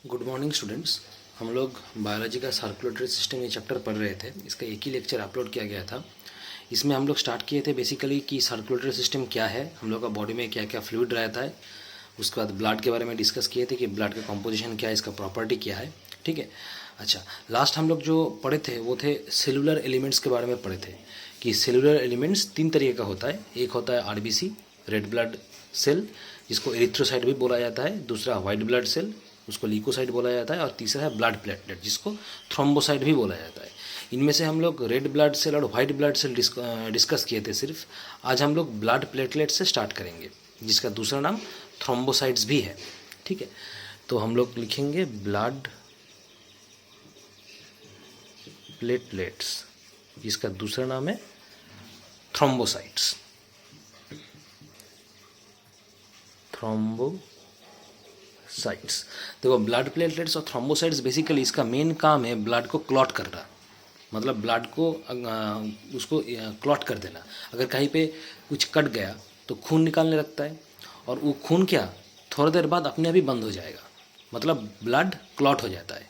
Good morning students. हम लोग biology का सर्कुलेटरी सिस्टम ये चैप्टर पढ़ रहे थे। इसका एक ही लेक्चर अपलोड किया गया था। इसमें हम लोग स्टार्ट किए थे बेसिकली कि सर्कुलेटरी सिस्टम क्या है, हम लोग का बॉडी में क्या क्या फ्लूइड रहता है। उसके बाद ब्लड के बारे में डिस्कस किए थे कि ब्लड का कॉम्पोजिशन क्या है, इसका प्रॉपर्टी क्या है। ठीक है। अच्छा, लास्ट हम लोग जो पढ़े थे वो थे सेलुलर एलिमेंट्स के बारे में पढ़े थे कि सेलुलर एलिमेंट्स 3 तरीके का होता है। एक होता है आरबीसी, रेड ब्लड सेल, जिसको एरिथ्रोसाइट भी बोला जाता है। दूसरा वाइट ब्लड सेल, उसको ल्यूकोसाइट बोला जाता है। और तीसरा है ब्लड प्लेटलेट, जिसको थ्रोम्बोसाइट भी बोला जाता है। इनमें से हम लोग रेड ब्लड सेल और वाइट ब्लड सेल डिस्कस किए थे सिर्फ। आज हम लोग ब्लड प्लेटलेट से स्टार्ट करेंगे, जिसका दूसरा नाम थ्रोम्बोसाइट्स भी है। ठीक है, तो हम लोग लिखेंगे ब्लड प्लेटलेट्स, जिसका दूसरा नाम है थ्रोम्बोसाइट्स। थ्रोम्बोसाइट्स, देखो ब्लड प्लेटलेट्स और थ्रोम्बोसाइट्स बेसिकली इसका मेन काम है ब्लड को क्लॉट करना, मतलब ब्लड को उसको क्लॉट कर देना। अगर कहीं पे कुछ कट गया तो खून निकालने लगता है, और वो खून क्या थोड़ी देर बाद अपने आप ही बंद हो जाएगा, मतलब ब्लड क्लॉट हो जाता है।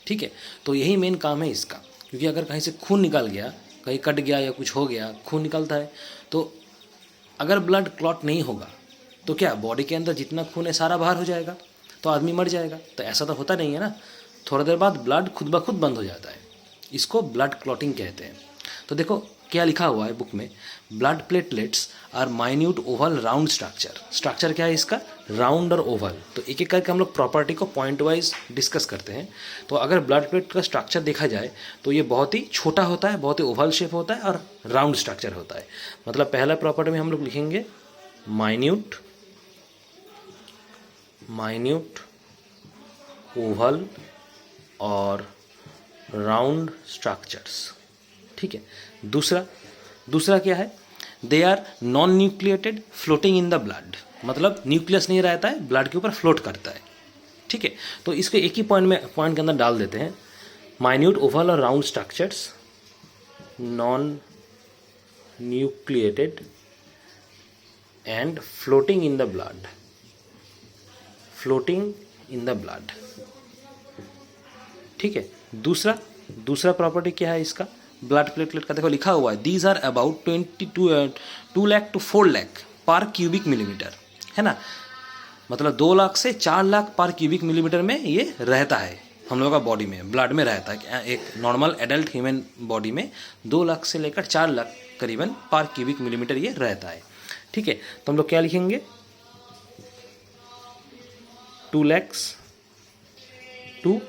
ठीक है, तो यही मेन काम है इसका। क्योंकि अगर कहीं से खून निकल गया, कहीं कट गया या कुछ हो गया, खून निकलता है, तो अगर ब्लड क्लॉट नहीं होगा तो क्या बॉडी के अंदर जितना खून है सारा बाहर हो जाएगा, तो आदमी मर जाएगा। तो ऐसा तो होता नहीं है ना, थोड़ा देर बाद ब्लड खुद ब खुद बंद हो जाता है। इसको ब्लड क्लॉटिंग कहते हैं। तो देखो क्या लिखा हुआ है बुक में, blood platelets are minute oval round structure. Structure क्या है इसका, राउंड और ओवल। तो एक एक करके हम लोग प्रॉपर्टी को पॉइंट वाइज डिस्कस करते हैं। तो अगर ब्लड प्लेट का स्ट्रक्चर देखा जाए तो ये बहुत ही छोटा होता है, बहुत ही ओवल शेप होता है और राउंड स्ट्रक्चर होता है। मतलब पहला प्रॉपर्टी में हम लोग लिखेंगे माइन्यूट ओवल और राउंड स्ट्रक्चर्स। ठीक है, दूसरा क्या है, they are non nucleated floating in the blood, मतलब न्यूक्लियस नहीं रहता है, ब्लड के ऊपर फ्लोट करता है। ठीक है, तो इसको एक ही पॉइंट के अंदर डाल देते हैं, माइन्यूट ओवल और round structures, non nucleated and floating in the blood. ठीक है, दूसरा प्रॉपर्टी क्या है इसका ब्लड प्लेटलेट का, देखो लिखा हुआ है these are about 2 lakh to 4 lakh per cubic millimetre, है ना। मतलब 2 लाख से 4 लाख पर क्यूबिक मिलीमीटर में ये रहता है हम लोगों का बॉडी में, ब्लड में रहता है। एक नॉर्मल एडल्ट ह्यूमन बॉडी में 2 लाख से लेकर 4 लाख करीबन पर क्यूबिक मिलीमीटर ये रहता है। ठीक है, तो हम लोग क्या लिखेंगे, 2 lakh to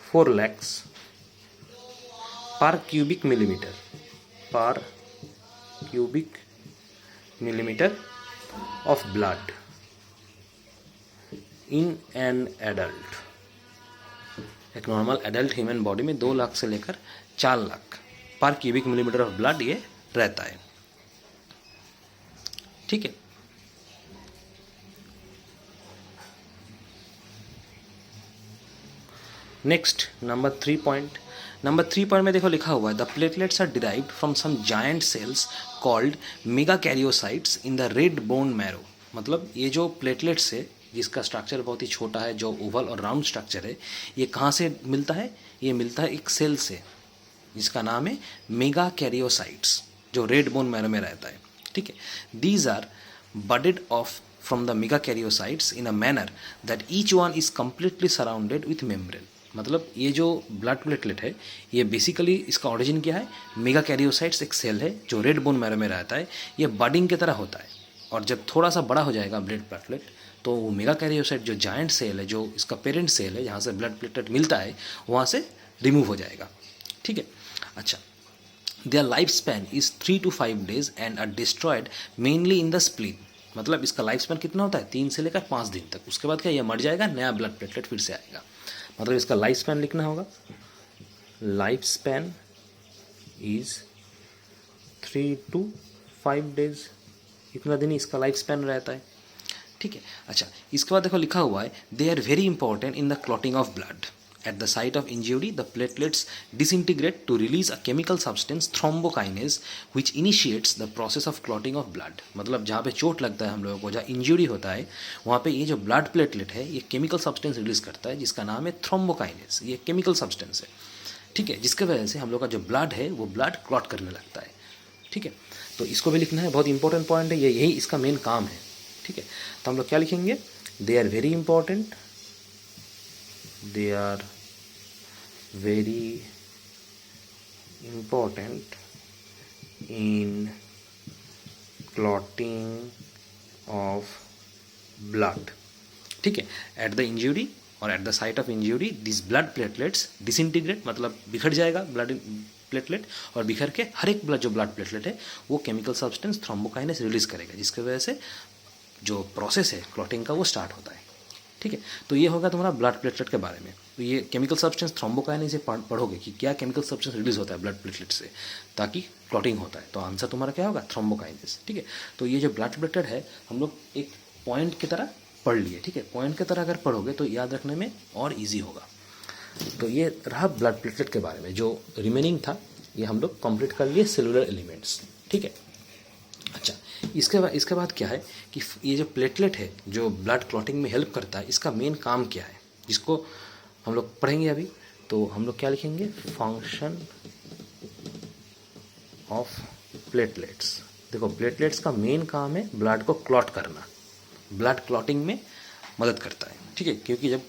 4 lakh per cubic millimetre of blood in an adult. एक नॉर्मल एडल्ट ह्यूमन बॉडी में 2 लाख से लेकर 4 lakh per cubic millimetre of blood ये रहता है। ठीक है, नेक्स्ट नंबर 3 पॉइंट में देखो लिखा हुआ है the platelets are derived from some giant cells called megakaryocytes in the red bone marrow. मतलब ये जो प्लेटलेट्स है, जिसका स्ट्रक्चर बहुत ही छोटा है, जो ओवल और राउंड स्ट्रक्चर है, ये कहाँ से मिलता है, ये मिलता है एक सेल से, जिसका नाम है मेगाकैरियोसाइट्स, जो रेड बोन मैरो में रहता है। ठीक है, these are budded off from the megakaryocytes in a manner that each one is completely surrounded with membrane. मतलब ये जो ब्लड प्लेटलेट है, ये बेसिकली इसका ओरिजिन क्या है, मेगाकैरियोसाइट्स एक सेल है जो रेड बोन मैरो में रहता है। ये बडिंग की तरह होता है, और जब थोड़ा सा बड़ा हो जाएगा ब्लड प्लेटलेट, तो वो मेगाकैरियोसाइट जो जायंट सेल है, जो इसका पेरेंट सेल है, जहाँ से ब्लड प्लेटलेट मिलता है, वहाँ से रिमूव हो जाएगा। ठीक है, अच्छा, their life span is 3 to 5 days and are destroyed mainly in the spleen. मतलब इसका लाइफ स्पैन कितना होता है, 3 से लेकर 5 दिन तक। उसके बाद क्या, ये मर जाएगा, नया ब्लड प्लेटलेट फिर से आएगा। मतलब इसका लाइफ स्पैन लिखना होगा, life span is 3 to 5 days, इतना दिन इसका लाइफ स्पैन रहता है। ठीक है, अच्छा, इसके बाद देखो लिखा हुआ है they are very important in the clotting of blood At the site of injury, the platelets disintegrate to release a chemical substance thrombokinase which initiates the process of clotting of blood. मतलब जहाँ पे चोट लगता है हम लोगों को, जहाँ इंजरी होता है, वहाँ पे ये जो ब्लड प्लेटलेट है ये केमिकल सब्सटेंस रिलीज करता है जिसका नाम है थ्रोम्बोकाइनेज. ये केमिकल सब्सटेंस है, ठीक है, जिसके वजह से हम लोग का जो ब्लड है वो ब्लड क्लॉट करने लगता है. ठीक है, तो इसको भी लिखना है, बहुत इंपॉर्टेंट पॉइंट है, यही इसका मेन काम है. ठीक है, तो हम लोग क्या लिखेंगे, they are very important, they are very important in clotting of blood. ठीक है, एट द इंजरी और at the site of injury this blood platelets disintegrate, मतलब बिखर जाएगा ब्लड प्लेटलेट, और बिखर के हर एक ब्लड जो ब्लड प्लेटलेट है वो केमिकल सब्सटेंस थ्रोम्बोकाइनेस रिलीज करेगा, जिसकी वजह से जो प्रोसेस है क्लॉटिंग का वो स्टार्ट होता है. ठीक है, तो ये होगा तुम्हारा ब्लड प्लेटलेट के बारे में. तो ये केमिकल सब्सटेंस थ्रोम्बोकाइनेज से पढ़ोगे कि क्या केमिकल सब्सटेंस रिलीज होता है ब्लड प्लेटलेट से ताकि क्लॉटिंग होता है, तो आंसर तुम्हारा क्या होगा, थ्रोम्बोकाइनेज. ठीक है, तो ये जो ब्लड प्लेटलेट है हम लोग एक पॉइंट की तरह पढ़ लिए. ठीक है, पॉइंट की तरह अगर पढ़ोगे तो याद रखने में और ईजी होगा. तो ये रहा ब्लड प्लेटलेट के बारे में. जो रिमेनिंग था ये हम लोग कंप्लीट कर लिए सेलुलर एलिमेंट्स. ठीक है, अच्छा, इसके बाद क्या है कि ये जो प्लेटलेट है जो ब्लड क्लॉटिंग में हेल्प करता है, इसका मेन काम क्या है, जिसको हम लोग पढ़ेंगे अभी. तो हम लोग क्या लिखेंगे, फंक्शन ऑफ प्लेटलेट्स. देखो, प्लेटलेट्स का मेन काम है ब्लड को क्लॉट करना, ब्लड क्लॉटिंग में मदद करता है. ठीक है, क्योंकि जब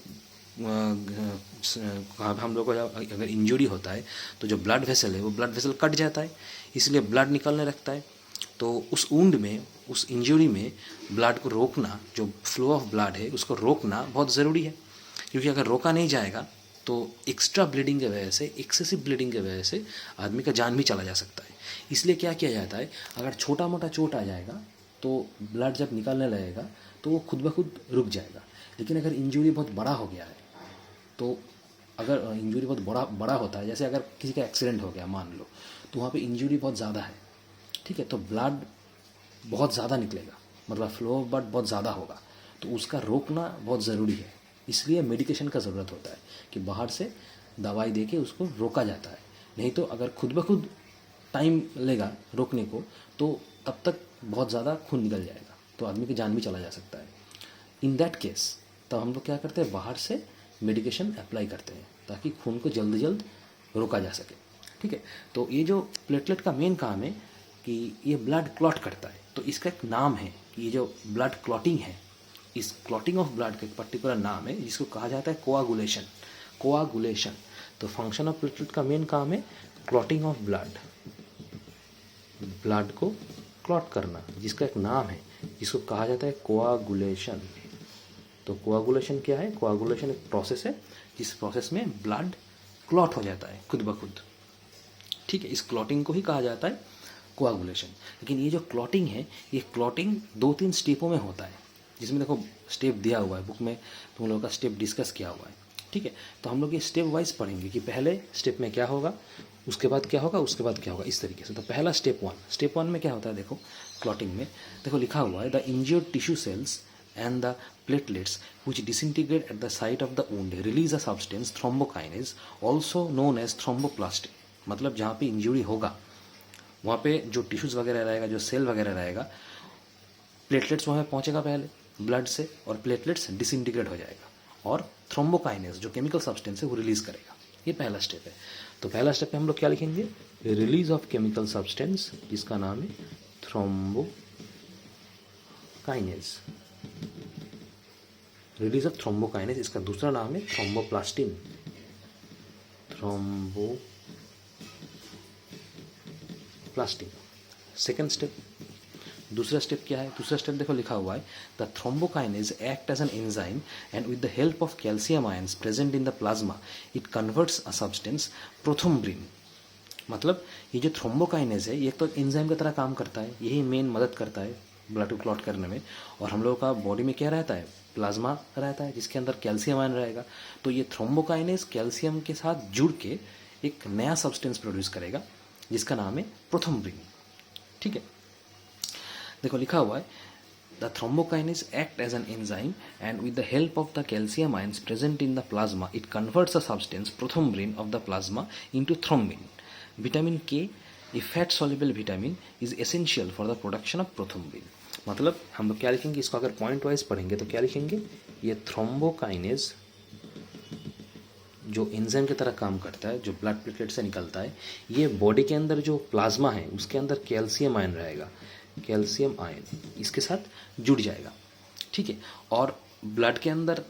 हम लोग को अगर इंजरी होता है तो जो ब्लड वेसल है वो ब्लड वेसल कट जाता है, इसलिए ब्लड निकलने लगता है. तो उस वुंड में, उस इंजरी में ब्लड को रोकना, जो फ्लो ऑफ ब्लड है उसको रोकना बहुत ज़रूरी है, क्योंकि अगर रोका नहीं जाएगा तो एक्स्ट्रा ब्लीडिंग की वजह से, एक्सेसिव ब्लीडिंग की वजह से आदमी का जान भी चला जा सकता है. इसलिए क्या किया जाता है, अगर छोटा मोटा चोट आ जाएगा तो ब्लड जब निकलने लगेगा तो वो खुद ब खुद रुक जाएगा. लेकिन अगर इंजरी बहुत बड़ा हो गया है, तो अगर इंजरी बहुत बड़ा होता है, जैसे अगर किसी का एक्सीडेंट हो गया मान लो, तो वहाँ पे इंजरी बहुत ज़्यादा है. ठीक है, तो ब्लड बहुत ज़्यादा निकलेगा, मतलब फ्लो ऑफ ब्लड बहुत ज़्यादा होगा, तो उसका रोकना बहुत ज़रूरी है. इसलिए मेडिकेशन का ज़रूरत होता है कि बाहर से दवाई देके उसको रोका जाता है. नहीं तो अगर खुद ब खुद टाइम लेगा रोकने को तो तब तक बहुत ज़्यादा खून निकल जाएगा, तो आदमी की जान भी चला जा सकता है. इन दैट केस तब हम लोग क्या करते हैं, बाहर से मेडिकेशन अप्लाई करते हैं ताकि खून को जल्द रोका जा सके. ठीक है, तो ये जो प्लेटलेट का मेन काम है कि ये ब्लड क्लॉट करता है, तो इसका एक नाम है कि ये जो ब्लड क्लॉटिंग है, इस क्लॉटिंग ऑफ ब्लड का एक पर्टिकुलर नाम है जिसको कहा जाता है कोआगुलेशन. कोआगुलेशन. तो फंक्शन ऑफ प्लेटलेट का मेन काम है क्लॉटिंग ऑफ ब्लड, ब्लड को क्लॉट करना, जिसका एक नाम है जिसको कहा जाता है कोआगुलेशन. तो कोआगुलेशन क्या है, कोआगुलेशन एक प्रोसेस है जिस प्रोसेस में ब्लड क्लॉट हो जाता है खुद ब खुद. ठीक है, इस क्लॉटिंग को ही कहा जाता है कोआगुलेशन. लेकिन ये जो क्लॉटिंग है, ये क्लॉटिंग 2-3 स्टेपों में होता है, जिसमें देखो स्टेप दिया हुआ है बुक में, तुम लोगों का स्टेप डिस्कस किया हुआ है. ठीक है, तो हम लोग ये स्टेप वाइज पढ़ेंगे कि पहले स्टेप में क्या होगा, उसके बाद क्या होगा, उसके बाद क्या होगा, इस तरीके से. तो पहला स्टेप वन में क्या होता है, देखो क्लॉटिंग में देखो लिखा हुआ है, the injured tissue cells and the platelets which disintegrate at the site of the wound release a substance thrombokinase also known as thromboplastin. मतलब जहाँ पे इंजरी होगा वहाँ पे जो टिश्यूज़ वगैरह रहेगा, जो सेल वगैरह रहेगा, प्लेटलेट्स वहाँ पे पहुँचेगा पहले ब्लड से, और प्लेटलेट्स डिसइंटीग्रेट हो जाएगा और थ्रोम्बोकाइनेस जो केमिकल सब्सटेंस है वो रिलीज़ करेगा. ये पहला स्टेप है. तो पहला स्टेप में हम लोग क्या लिखेंगे, रिलीज ऑफ केमिकल सब्सटेंस जिसका नाम है थ्रोम्बोकाइनेस. रिलीज ऑफ थ्रोम्बोकाइनेस, इसका दूसरा नाम है थ्रोम्बोप्लास्टिन. थ्रोम्बोप्लास्टिन. Second step. दूसरा स्टेप क्या है, दूसरा स्टेप देखो लिखा हुआ है, the thrombokinase act as an enzyme and with the help of calcium ions present in the plasma it converts a substance prothrombin. मतलब ये जो थ्रोम्बोकाइनेज है ये तो एंजाइम की तरह काम करता है, यही मेन मदद करता है ब्लड को क्लॉट करने में. और हम लोग का बॉडी में क्या रहता है, प्लाज्मा रहता है जिसके अंदर कैल्शियम आयन रहेगा. तो ये थ्रोम्बोकाइनेज कैल्शियम के साथ जुड़ के एक नया सब्सटेंस प्रोड्यूस करेगा जिसका नाम है प्रोथ्रोम्ब्रिन. ठीक है, देखो लिखा हुआ है The thrombokinase act as an enzyme, and with the help of the calcium ions present in the plasma, it converts a substance, prothrombin, of the plasma into thrombin. Vitamin K, a fat soluble vitamin, is essential for the production of prothrombin. मतलब हम लोग क्या लिखेंगे, इसको अगर point wise पढ़ेंगे तो क्या लिखेंगे, ये थ्रोम्बोकाइनेज जो एंजाइम की तरह काम करता है, जो ब्लड प्लेटलेट से निकलता है, ये बॉडी के अंदर जो प्लाज्मा है उसके अंदर कैल्शियम आयन रहेगा, कैल्शियम आयन इसके साथ जुड़ जाएगा, ठीक है। और ब्लड के अंदर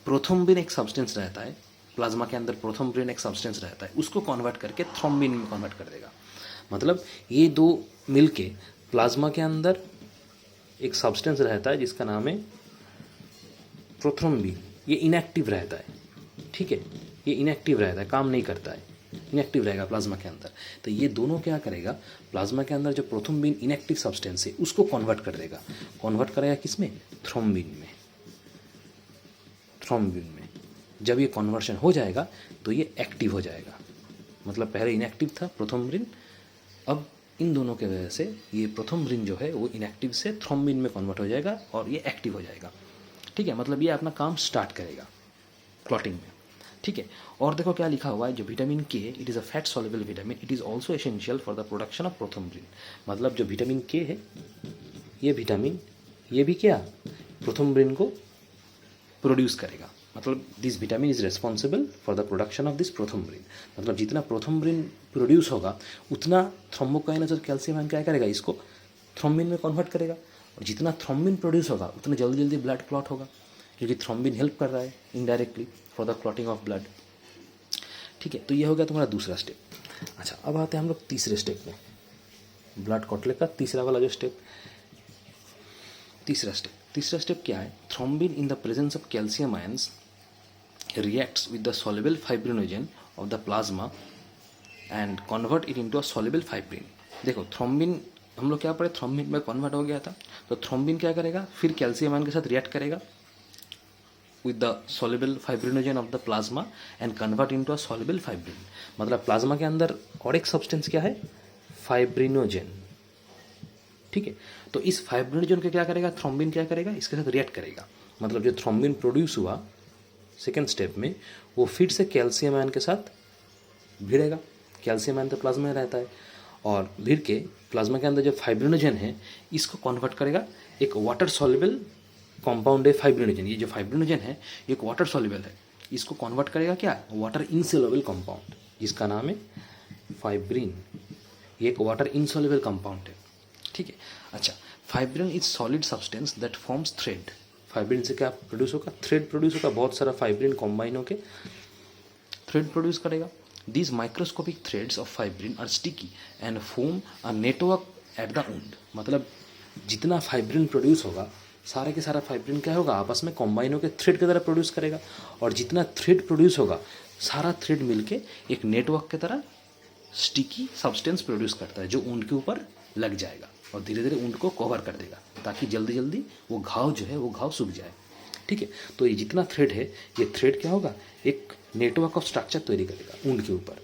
प्रोथ्रोम्बिन एक सब्सटेंस रहता है, प्लाज्मा के अंदर प्रोथ्रोम्बिन एक सब्सटेंस रहता है, उसको कन्वर्ट करके थ्रोम्बिन में कन्वर्ट कर देगा। मतलब ये दो मिलके प्लाज्मा के अंदर एक सब्सटेंस रहता है जिसका नाम है प्रोथ्रोम्बिन, ये इनएक्टिव रहता है, ठीक है, ये इनएक्टिव रहता है, काम नहीं करता है, इनएक्टिव रहेगा प्लाज्मा के अंदर। तो ये दोनों क्या करेगा, प्लाज्मा के अंदर जो प्रोथ्रोम्बिन इनएक्टिव सब्सटेंस है उसको कन्वर्ट कर देगा, कन्वर्ट करेगा किसमें, थ्रोम्बिन में, थ्रोम्बिन में। जब ये कन्वर्शन हो जाएगा तो ये एक्टिव हो जाएगा, मतलब पहले इनएक्टिव था प्रोथ्रोम्बिन, अब इन दोनों के वजह से ये प्रोथ्रोम्बिन जो है वो इनएक्टिव से थ्रोम्बिन में कन्वर्ट हो जाएगा और ये एक्टिव हो जाएगा, ठीक है। मतलब ये अपना काम स्टार्ट करेगा क्लॉटिंग में, ठीक है। और देखो क्या लिखा हुआ है, जो विटामिन के, it is a fat soluble vitamin, it is also essential for the production of prothrombin. मतलब जो विटामिन के है, ये विटामिन, ये भी क्या, प्रोथ्रोम्बिन को प्रोड्यूस करेगा। मतलब this vitamin is responsible for the production of this prothrombin. मतलब जितना प्रोथ्रोम्बिन प्रोड्यूस होगा उतना थ्रोम्बोकाइनेज और कैल्शियम आयन क्या करेगा, इसको थ्रोम्बिन में कन्वर्ट करेगा, और जितना थ्रोम्बिन प्रोड्यूस होगा उतना जल्दी जल्दी ब्लड क्लॉट होगा, क्योंकि थ्रोम्बिन हेल्प कर रहा है indirectly for the clotting of blood, ठीक है। तो ये हो गया तुम्हारा दूसरा स्टेप। अच्छा, अब आते हैं हम लोग तीसरे स्टेप में, ब्लड क्लॉटिंग का तीसरा वाला जो स्टेप, तीसरा स्टेप क्या है, thrombin in the presence of calcium ions reacts with the soluble fibrinogen of the plasma and convert it into a soluble fibrin। देखो थ्रोम्बिन हम लोग क्या पढ़े, थ्रोम्बिन में कन्वर्ट हो गया था, तो थ्रोम्बिन क्या करेगा, फिर कैल्शियम आयन के साथ रिएक्ट करेगा with the soluble fibrinogen of the plasma and convert into a soluble fibrin। मतलब प्लाज्मा के अंदर और एक सब्सटेंस क्या है, फाइब्रिनोजेन, ठीक है। तो इस फाइब्रिनोजेन को क्या करेगा, थ्रोम्बिन क्या करेगा, इसके साथ रिएक्ट करेगा। मतलब जो थ्रोम्बिन प्रोड्यूस हुआ सेकेंड स्टेप में, वो फिर से कैल्शियम आयन के साथ भिड़ेगा, कैल्शियम आयन तो प्लाज्मा में रहता है, और भिड़ के प्लाज्मा के अंदर जो फाइब्रिनोजेन है इसको कन्वर्ट करेगा एक वाटर सॉल्युबल कंपाउंड है फाइब्रिनोजेन। ये जो फाइब्रिनोजेन है ये एक वाटर सॉल्युबल है, इसको कन्वर्ट करेगा क्या, वाटर इनसॉल्युबल कंपाउंड, जिसका नाम है फाइब्रिन। ये एक वाटर इनसॉल्युबल कंपाउंड है, ठीक है। अच्छा, fibrin is solid substance that forms thread. Fibrin से क्या प्रोड्यूस होगा, थ्रेड प्रोड्यूस होगा, बहुत सारा फाइब्रिन कॉम्बाइन होकर थ्रेड प्रोड्यूस करेगा। These microscopic threads of fibrin are sticky and form a network at the wound। मतलब जितना फाइब्रिन प्रोड्यूस होगा, सारे के सारा फाइब्रिन क्या होगा, आपस में कॉम्बाइन होकर थ्रेड की तरह प्रोड्यूस करेगा, और जितना थ्रेड प्रोड्यूस होगा सारा थ्रेड मिलके एक नेटवर्क की तरह स्टिकी सब्सटेंस प्रोड्यूस करता है, जो ऊंड के ऊपर लग जाएगा और धीरे धीरे ऊंड को कवर कर देगा, ताकि जल्दी जल्दी वो घाव जो है वो घाव सूख जाए, ठीक है। तो ये जितना थ्रेड है, ये थ्रेड क्या होगा, एक नेटवर्क ऑफ स्ट्रक्चर तैयारी करेगा ऊंड के ऊपर।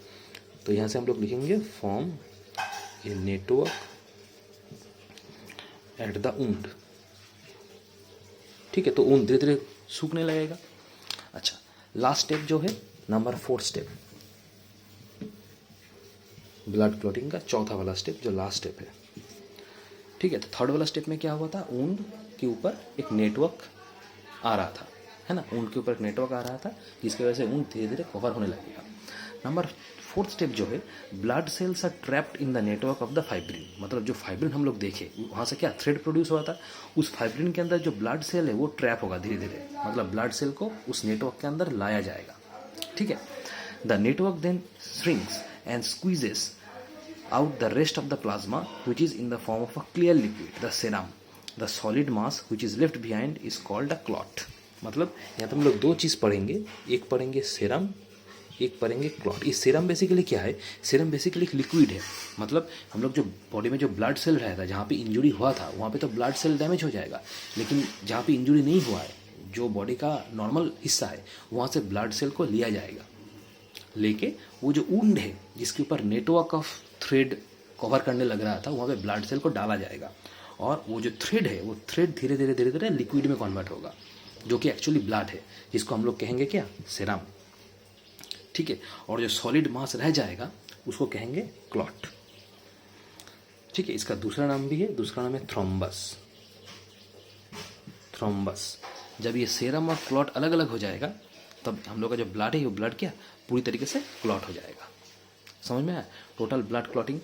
तो यहाँ से हम लोग लिखेंगे form a network at the wound, ठीक है। तो ऊंड धीरे धीरे सूखने लगेगा। अच्छा, लास्ट स्टेप जो है नंबर 4 स्टेप, ब्लड क्लॉटिंग का चौथा वाला स्टेप, जो लास्ट स्टेप है, ठीक है। तो थर्ड वाला स्टेप में क्या हुआ था, ऊंड के ऊपर एक नेटवर्क आ रहा था, है ना, ऊंड के ऊपर एक नेटवर्क आ रहा था, जिसकी वजह से ऊंड धीरे धीरे कवर होने लगेगा। नंबर 4 स्टेप जो है, blood cells are trapped in the network of the fibrin. मतलब जो फाइब्रिन हम लोग देखे वहाँ से क्या थ्रेड प्रोड्यूस हुआ था, उस फाइब्रिन के अंदर जो ब्लड सेल है वो ट्रैप होगा धीरे धीरे, मतलब ब्लड सेल को उस नेटवर्क के अंदर लाया जाएगा, ठीक है। The network then shrinks and squeezes out the rest of the plasma, which is in the form of a clear liquid, the serum। the solid mass which is left behind is called a clot। मतलब यहाँ तो हम लोग 2 चीज़ पढ़ेंगे, एक पढ़ेंगे serum, एक पढ़ेंगे क्लॉट। ये सेरम बेसिकली क्या है, सेरम बेसिकली एक लिक्विड है। मतलब हम लोग जो बॉडी में जो ब्लड सेल रहता है, जहाँ पे इंजरी हुआ था वहाँ पे तो ब्लड सेल डैमेज हो जाएगा, लेकिन जहाँ पे इंजरी नहीं हुआ है, जो बॉडी का नॉर्मल हिस्सा है, वहाँ से ब्लड सेल को लिया जाएगा, लेके वो जो वुंड है जिसके ऊपर नेटवर्क ऑफ थ्रेड कवर करने लग रहा था, वहाँ पे ब्लड सेल को डाला जाएगा, और वो जो थ्रेड है वो थ्रेड धीरे धीरे धीरे धीरे लिक्विड में कन्वर्ट होगा, जो कि एक्चुअली ब्लड है, जिसको हम लोग कहेंगे क्या, सेरम। ठीक है, और जो सॉलिड मास रह जाएगा उसको कहेंगे क्लॉट। ठीक है, इसका दूसरा नाम भी है, दूसरा नाम है थ्रोम्बस। थ्रोम्बस। जब ये सेरम और क्लॉट अलग अलग हो जाएगा तब हम लोग का जो ब्लड है वो ब्लड क्या पूरी तरीके से क्लॉट हो जाएगा। समझ में आया? टोटल ब्लड क्लॉटिंग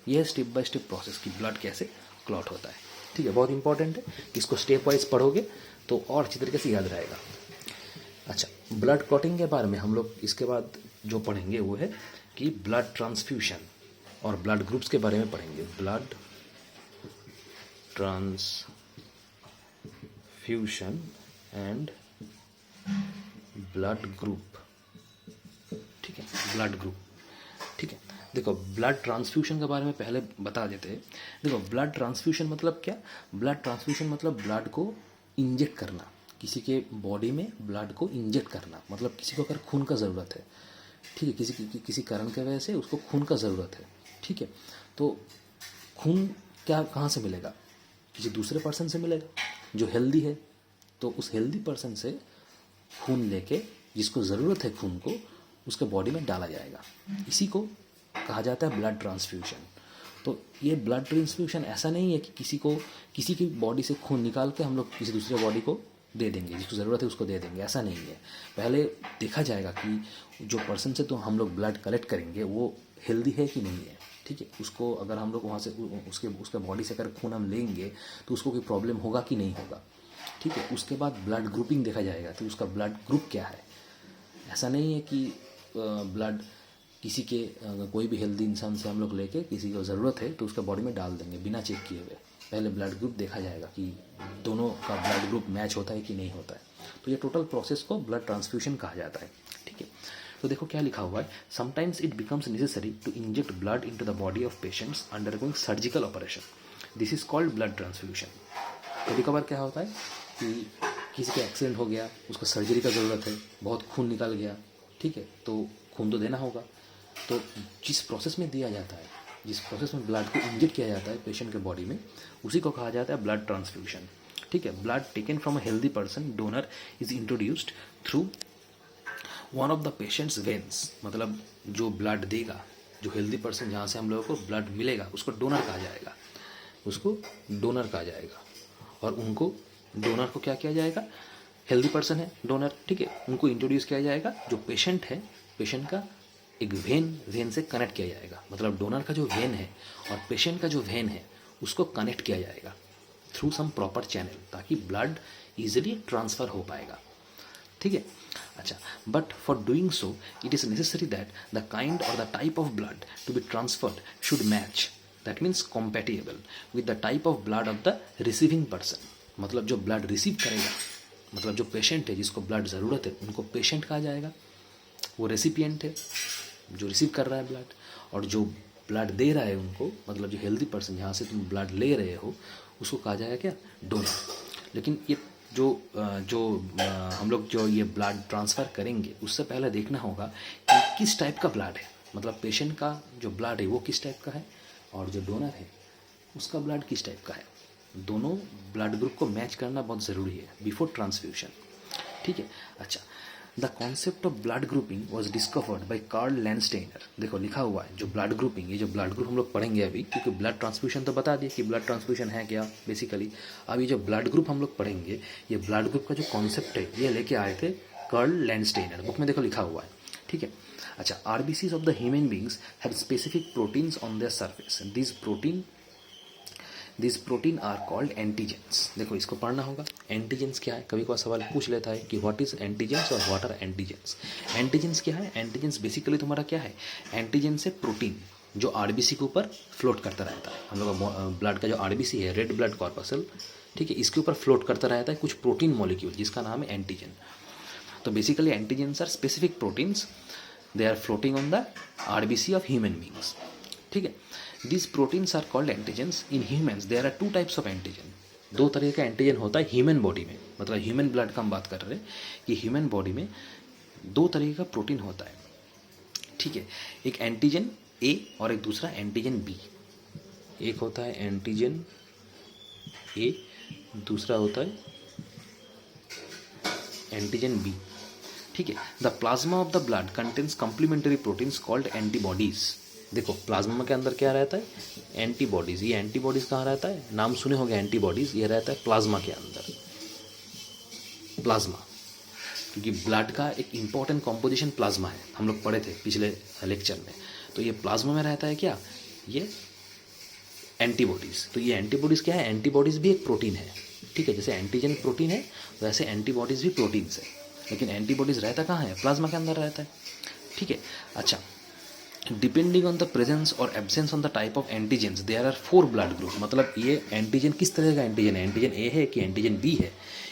ये है स्टेप बाय स्टेप प्रोसेस कि ब्लड कैसे क्लॉट होता है। ठीक है, बहुत इंपॉर्टेंट है, इसको स्टेप वाइज पढ़ोगे तो और अच्छी तरीके से याद रहेगा। अच्छा, ब्लड क्लॉटिंग के बारे में हम लोग इसके बाद जो पढ़ेंगे वो है कि ब्लड ट्रांसफ्यूशन और ब्लड ग्रुप्स के बारे में पढ़ेंगे। Blood transfusion and blood group. ठीक है, ब्लड ग्रुप। ठीक है, देखो ब्लड ट्रांसफ्यूशन के बारे में पहले बता देते हैं। देखो ब्लड ट्रांसफ्यूशन मतलब क्या, ब्लड ट्रांसफ्यूशन मतलब ब्लड को इंजेक्ट करना, किसी के बॉडी में ब्लड को इंजेक्ट करना, मतलब किसी को अगर खून का ज़रूरत है, ठीक है, किसी कारण की वजह से उसको खून का ज़रूरत है। ठीक है, तो खून क्या कहाँ से मिलेगा, किसी दूसरे पर्सन से मिलेगा जो हेल्दी है, तो उस हेल्दी पर्सन से खून लेके जिसको ज़रूरत है खून को उसके बॉडी में डाला जाएगा, इसी को कहा जाता है ब्लड ट्रांसफ्यूशन। तो ये ब्लड ट्रांसफ्यूशन ऐसा नहीं है कि किसी की बॉडी से खून निकाल के हम लोग किसी दूसरे बॉडी को दे देंगे, जिसको ज़रूरत है उसको दे देंगे, ऐसा नहीं है। पहले देखा जाएगा कि जो पर्सन से तो हम लोग ब्लड कलेक्ट करेंगे वो हेल्दी है कि नहीं है। ठीक है, उसको अगर हम लोग वहाँ से उसके बॉडी से अगर खून हम लेंगे तो उसको कोई प्रॉब्लम होगा कि नहीं होगा। ठीक है, उसके बाद ब्लड ग्रुपिंग देखा जाएगा कि उसका ब्लड ग्रुप क्या है। ऐसा नहीं है कि ब्लड किसी के कोई भी हेल्दी इंसान से हम लोग लेके किसी को ज़रूरत है तो उसका बॉडी में डाल देंगे बिना चेक किए हुए। पहले ब्लड ग्रुप देखा जाएगा कि दोनों का ब्लड ग्रुप मैच होता है कि नहीं होता है। तो ये टोटल प्रोसेस को ब्लड ट्रांसफ्यूशन कहा जाता है। ठीक है, तो देखो क्या लिखा हुआ है, sometimes it becomes necessary to inject blood into the body of patients undergoing surgical operation, this is called blood transfusion. कभी कभार क्या होता है कि किसी का एक्सीडेंट हो गया, उसको सर्जरी का ज़रूरत है, बहुत खून निकल गया, ठीक है, तो खून तो देना होगा। तो जिस प्रोसेस में दिया जाता है, जिस प्रोसेस में ब्लड को इंजेक्ट किया जाता है पेशेंट के बॉडी में, उसी को कहा जाता है ब्लड ट्रांसफ्यूशन। ठीक है, blood taken from a healthy person donor is introduced through one of the patients veins, मतलब जो ब्लड देगा, जो हेल्दी पर्सन जहाँ से हम लोगों को ब्लड मिलेगा उसको डोनर कहा जाएगा, उसको डोनर कहा जाएगा। और उनको डोनर को क्या किया जाएगा, हेल्दी पर्सन है डोनर, ठीक है, उनको इंट्रोड्यूस किया जाएगा। जो पेशेंट है, पेशेंट का एक वेन से कनेक्ट किया जाएगा, मतलब डोनर का जो वेन है और पेशेंट का जो वेन है उसको कनेक्ट किया जाएगा थ्रू सम प्रॉपर चैनल, ताकि ब्लड ईजिली ट्रांसफ़र हो पाएगा। ठीक है, अच्छा, but for doing so it is necessary that the kind और the type of blood to be transferred should match, that means compatible with the type of blood of the receiving person. मतलब जो blood receive करेगा, मतलब जो patient है जिसको blood ज़रूरत है उनको पेशेंट कहा जाएगा, वो रेसिपिएंट है जो रिसीव कर रहा है ब्लड, और जो ब्लड दे रहा है उनको, मतलब जो हेल्दी पर्सन जहाँ से तुम ब्लड ले रहे हो उसको कहा जाएगा क्या, डोनर। लेकिन ये हम लोग जो ये ब्लड ट्रांसफ़र करेंगे उससे पहले देखना होगा कि किस टाइप का ब्लड है, मतलब पेशेंट का जो ब्लड है वो किस टाइप का है और जो डोनर है उसका ब्लड किस टाइप का है। दोनों ब्लड ग्रुप को मैच करना बहुत ज़रूरी है बिफोर ट्रांसफ्यूशन। ठीक है, अच्छा, the concept of blood grouping was discovered by Karl Landsteiner. देखो लिखा हुआ है जो ब्लड ग्रुपिंग, ये जो ब्लड ग्रुप हम लोग पढ़ेंगे अभी, क्योंकि ब्लड ट्रांसफ्यूशन तो बता दिए कि ब्लड ट्रांसफ्यूशन है क्या बेसिकली। अब ये जो ब्लड ग्रुप हम लोग पढ़ेंगे, ये ब्लड ग्रुप का जो कॉन्सेप्ट है ये लेके आए थे कार्ल लैंडस्टेनर, बुक में देखो लिखा हुआ है। ठीक है, अच्छा, RBCs of the human beings have specific proteins on their surface, this protein are called antigens. देखो इसको पढ़ना होगा, एंटीजेंस क्या है, कभी कोई सवाल पूछ लेता है कि व्हाट इज एंटीजेंस और व्हाट आर एंटीजेंस। एंटीजेंस क्या है, एंटीजेंस बेसिकली तुम्हारा क्या है, एंटीजेंस है प्रोटीन जो आरबीसी के ऊपर फ्लोट करता रहता है। हम लोग का ब्लड का जो आरबीसी है, रेड ब्लड कॉर्पसल, ठीक है, इसके ऊपर फ्लोट करता रहता है कुछ प्रोटीन मॉलिक्यूल जिसका नाम है एंटीजन। तो basically antigens are specific proteins, they are floating on the RBC of human beings. ठीक है, these proteins are called antigens in humans. There are two types of antigen. दो तरह का एंटीजन होता है ह्यूमन बॉडी में, मतलब ह्यूमन ब्लड का हम बात कर रहे हैं कि ह्यूमन बॉडी में दो तरह का प्रोटीन होता है। ठीक है, एक एंटीजन ए और एक दूसरा एंटीजन बी। एक होता है एंटीजन ए, दूसरा होता है एंटीजन बी। ठीक है, the plasma of the blood contains complementary proteins called antibodies. देखो प्लाज्मा के अंदर क्या रहता है, एंटीबॉडीज। ये एंटीबॉडीज कहाँ रहता है, नाम सुने होंगे एंटीबॉडीज, ये रहता है प्लाज्मा के अंदर। प्लाज्मा, क्योंकि ब्लड का एक इंपॉर्टेंट कॉम्पोजिशन प्लाज्मा है, हम लोग पढ़े थे पिछले लेक्चर में। तो ये प्लाज्मा में रहता है क्या, ये एंटीबॉडीज। तो ये एंटीबॉडीज क्या है, एंटीबॉडीज भी एक प्रोटीन है। ठीक है, जैसे एंटीजन प्रोटीन है वैसे एंटीबॉडीज भी प्रोटीन्स है, लेकिन एंटीबॉडीज रहता कहाँ है, प्लाज्मा के अंदर रहता है। ठीक है, अच्छा, डिपेंडिंग ऑन द प्रेजेंस और absence on the type of antigens there are 4 blood group. मतलब ये एंटीजन किस तरह का एंटीजन है, एंटीजन ए है कि एंटीजन बी है,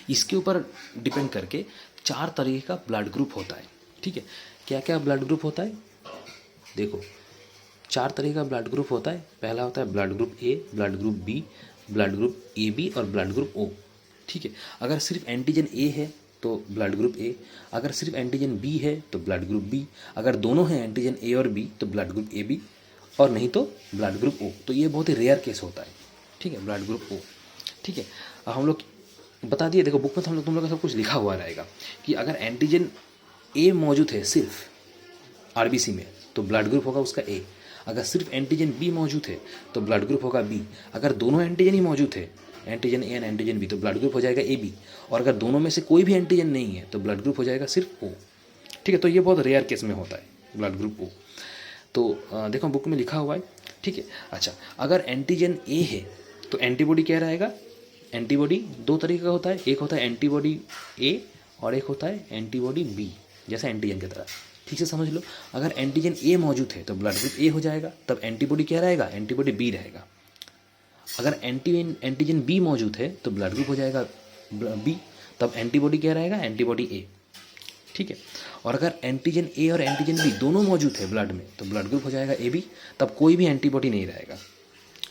इसके ऊपर डिपेंड करके 4 तरीके का ब्लड ग्रुप होता है। ठीक है, क्या क्या ब्लड ग्रुप होता है, देखो 4 तरह का ब्लड ग्रुप होता है। पहला होता है blood group A, blood group B, blood group A B और ब्लड ग्रुप ओ। ठीक है, अगर सिर्फ एंटीजन ए है तो ब्लड ग्रुप ए, अगर सिर्फ एंटीजन बी है तो ब्लड ग्रुप बी, अगर दोनों हैं एंटीजन ए और बी तो ब्लड ग्रुप ए बी, और नहीं तो ब्लड ग्रुप ओ। तो ये बहुत ही रेयर केस होता है। ठीक है, ब्लड ग्रुप ओ। ठीक है, अब हम लोग बता दिए, देखो बुक में तो हम लोग तुम लोग का सब कुछ लिखा हुआ रहेगा कि अगर एंटीजन ए मौजूद है सिर्फ आरबीसी में तो ब्लड ग्रुप होगा उसका ए, अगर सिर्फ एंटीजन बी मौजूद है तो ब्लड ग्रुप होगा बी, अगर दोनों एंटीजन ही मौजूद है antigen A and antigen B तो ब्लड ग्रुप हो जाएगा ए बी, और अगर दोनों में से कोई भी एंटीजन नहीं है तो ब्लड ग्रुप हो जाएगा सिर्फ ओ। ठीक है, तो ये बहुत रेयर केस में होता है ब्लड ग्रुप ओ। तो देखो बुक में लिखा हुआ है। ठीक है, अच्छा, अगर एंटीजन ए है तो एंटीबॉडी क्या रहेगा, एंटीबॉडी 2 तरीके का होता है, एक होता है एंटीबॉडी ए और एक होता है एंटीबॉडी बी, जैसे एंटीजन की तरह। ठीक से समझ लो, अगर एंटीजन ए मौजूद है तो ब्लड ग्रुप ए हो जाएगा, तब एंटीबॉडी क्या रहेगा, एंटीबॉडी बी रहेगा। अगर एंटीजन बी मौजूद है तो ब्लड ग्रुप हो जाएगा बी, तब एंटीबॉडी क्या रहेगा, एंटीबॉडी ए। ठीक है, और अगर एंटीजन ए और एंटीजन बी दोनों मौजूद है ब्लड में तो ब्लड ग्रुप हो जाएगा ए बी, तब कोई भी एंटीबॉडी नहीं रहेगा।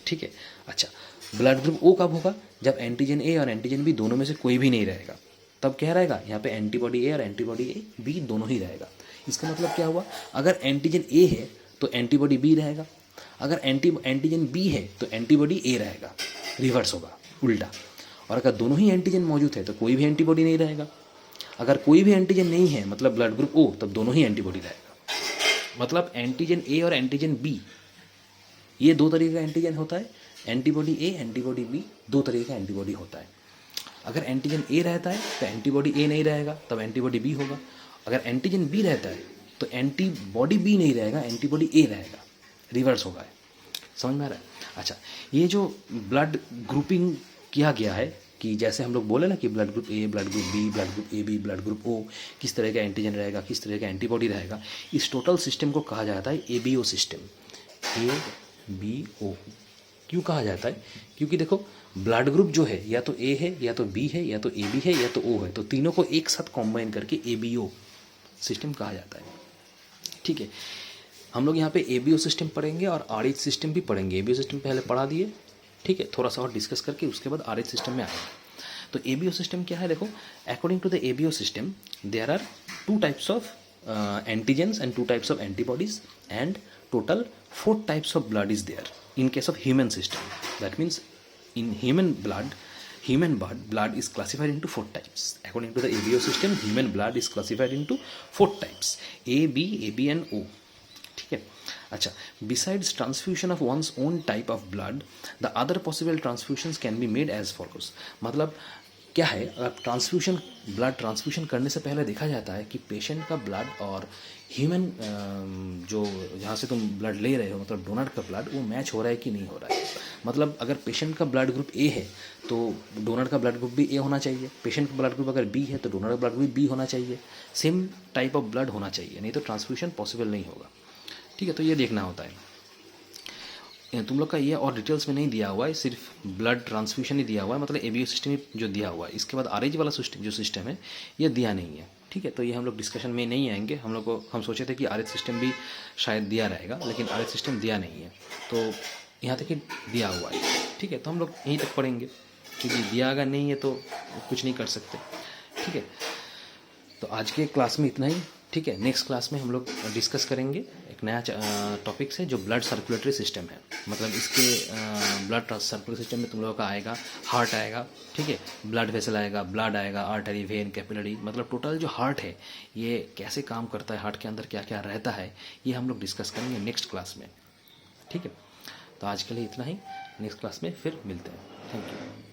ठीक है, अच्छा, ब्लड ग्रुप ओ कब होगा, जब एंटीजन ए और एंटीजन बी दोनों में से कोई भी नहीं रहेगा, तब क्या रहेगा, यहाँ पे एंटीबॉडी ए और एंटीबॉडी ए बी दोनों ही रहेगा। इसका मतलब क्या हुआ, अगर एंटीजन ए है तो एंटीबॉडी बी रहेगा, अगर एंटीजन बी है तो एंटीबॉडी ए रहेगा, रिवर्स होगा, उल्टा। और अगर दोनों ही एंटीजन मौजूद है तो कोई भी एंटीबॉडी नहीं रहेगा, अगर कोई भी एंटीजन नहीं है मतलब ब्लड ग्रुप ओ, तब दोनों ही एंटीबॉडी रहेगा। मतलब एंटीजन ए और एंटीजन बी ये 2 तरीके का एंटीजन होता है, एंटीबॉडी ए एंटीबॉडी बी 2 तरीके का एंटीबॉडी होता है। अगर एंटीजन ए रहता है तो एंटीबॉडी ए नहीं रहेगा, तब एंटीबॉडी बी होगा, अगर एंटीजन बी रहता है तो एंटीबॉडी बी नहीं रहेगा, एंटीबॉडी ए रहेगा, रिवर्स होगा। समझ में आ रहा है। अच्छा, ये जो ब्लड ग्रुपिंग किया गया है कि जैसे हम लोग बोले ना कि blood group A, blood group B, blood group A B, blood group O, किस तरह का एंटीजन रहेगा, किस तरह का एंटीबॉडी रहेगा, इस टोटल सिस्टम को कहा जाता है ABO सिस्टम। ABO क्यों कहा जाता है, क्योंकि देखो ब्लड ग्रुप जो है या तो ए है या तो बी है या तो AB है या तो O है, तो तीनों को एक साथ कॉम्बाइन करके ABO सिस्टम कहा जाता है। ठीक है, हम लोग यहाँ पे ABO सिस्टम पढ़ेंगे और RH सिस्टम भी पढ़ेंगे। ABO सिस्टम पहले पढ़ा दिए, ठीक है, थोड़ा सा और डिस्कस करके उसके बाद RH सिस्टम में आएंगे। तो ABO सिस्टम क्या है, देखो according to the ABO system there are 2 types of antigens and 2 types of antibodies and total 4 types of blood is there in case of human system. That means in human blood is classified into 4 types. According to the ABO system, human blood is classified into 4 types, A, B, AB and O. ठीक है, अच्छा, besides transfusion of one's own type of blood, the other possible transfusions can be made as follows. मतलब क्या है, अगर blood transfusion करने से पहले देखा जाता है कि पेशेंट का ब्लड और ह्यूमन जो जहाँ से तुम ब्लड ले रहे हो मतलब डोनर का ब्लड वो मैच हो रहा है कि नहीं हो रहा है। मतलब अगर पेशेंट का ब्लड ग्रुप ए है तो डोनर का ब्लड ग्रुप भी ए होना चाहिए, पेशेंट का ब्लड ग्रुप अगर बी है तो डोनर का ब्लड ग्रुप बी होना चाहिए, सेम टाइप ऑफ ब्लड होना चाहिए, नहीं तो ट्रांसफ्यूशन पॉसिबल नहीं होगा। ठीक है, तो ये देखना होता है। तुम लोग का ये और डिटेल्स में नहीं दिया हुआ है, सिर्फ ब्लड ट्रांसफ्यूशन ही दिया हुआ है, मतलब ABO सिस्टम जो दिया हुआ है। इसके बाद RH वाला सिस्टम है ये दिया नहीं है। ठीक है, तो ये हम लोग डिस्कशन में नहीं आएंगे। हम सोचे थे कि RH सिस्टम भी शायद दिया रहेगा, लेकिन RH सिस्टम दिया नहीं है, तो यहाँ तक ही दिया हुआ है। ठीक है, तो हम लोग यहीं तक पढ़ेंगे क्योंकि दिया अगर नहीं है तो कुछ नहीं कर सकते। ठीक है, तो आज के क्लास में इतना ही। ठीक है, नेक्स्ट क्लास में हम लोग डिस्कस करेंगे एक नया टॉपिक से जो ब्लड सर्कुलेटरी सिस्टम है, मतलब इसके ब्लड सर्कुलेटरी सिस्टम में तुम लोगों का आएगा हार्ट आएगा, ठीक है, ब्लड वेसल आएगा, ब्लड आएगा, आर्टरी, वेन, कैपिलरी, मतलब टोटल जो हार्ट है ये कैसे काम करता है, हार्ट के अंदर क्या क्या रहता है, ये हम लोग डिस्कस करेंगे नेक्स्ट क्लास में, ठीक है। तो आज के लिए इतना ही, नेक्स्ट क्लास में फिर मिलते हैं। Thank you.